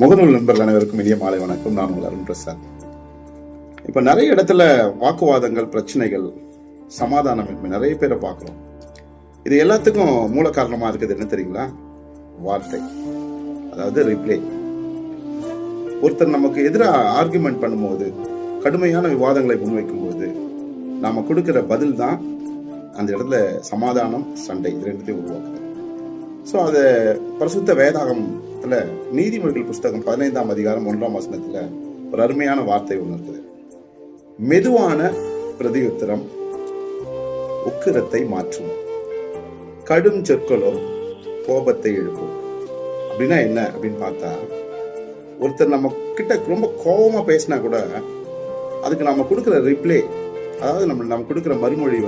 முகநூல் நண்பர்கள் அனைவருக்கும் இனிய மாலை வணக்கம். நான் உங்கள் அருண் பிரசாத். இப்ப நிறைய இடத்துல வாக்குவாதங்கள், பிரச்சனைகள், சமாதானமின்மை நிறைய பேரை பார்க்கிறோம். இது எல்லாத்துக்கும் மூல காரணமா இருக்குது என்ன தெரியுங்களா? வார்த்தை, அதாவது ரிப்ளை. ஒருத்தர் நமக்கு எதிராக ஆர்குமெண்ட் பண்ணும்போது, கடுமையான விவாதங்களை முன்வைக்கும் போது நாம கொடுக்கிற பதில் தான் அந்த இடத்துல சமாதானம், சண்டை ரெண்டுத்தையும் உருவாக்குது. ஸோ அதை பரிசுத்த வேதாகமத்துல நீதிமொழிகள் புஸ்தகம் 15ஆம் அதிகாரம் 1ஆம் வசனத்துல ஒரு அருமையான வார்த்தை ஒன்று இருக்குது. மெதுவான பிரதியுத்தரம் உக்கிரத்தை மாற்றும், கடும் சொற்களோ கோபத்தை எழுப்பும். அப்படின்னா என்ன அப்படின்னு பார்த்தா, ஒருத்தர் நம்ம கிட்ட ரொம்ப கோபமா பேசினா கூட அதுக்கு நம்ம கொடுக்குற ரிப்ளை, அதாவது நம்ம கொடுக்குற மறுமொழி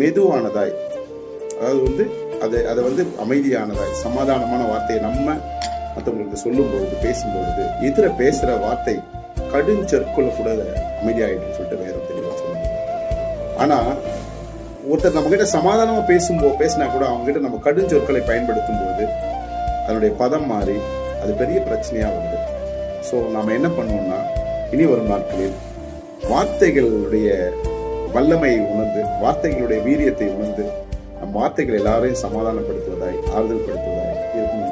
மெதுவானதாய், அதாவது அதை அமைதியானதாய், சமாதானமான வார்த்தையை நம்ம மற்றவங்களுக்கு சொல்லும் பொழுது, பேசும்பொழுது எதிர பேசுற வார்த்தை கடும் சொற்குள்ள கூட அமைதியாயிட்டுன்னு சொல்லிட்டு வேற தெளிவா சொல்லுங்க. ஆனா ஒருத்தர் நம்ம கிட்ட சமாதானமா பேசினா கூட அவங்க கிட்ட நம்ம கடும் சொற்களை பயன்படுத்தும் போது அதனுடைய பதம் மாறி அது பெரிய பிரச்சனையா வருது. ஸோ நாம என்ன பண்ணுவோம்னா, இனி வரும் நாட்களில் வார்த்தைகளுடைய வல்லமையை உணர்ந்து, வார்த்தைகளுடைய வீரியத்தை உணர்ந்து, நம் வார்த்தைகள் எல்லாரையும் சமாதானப்படுத்துவதாய், ஆறுதல் படுத்துவதாய் இருக்கும்.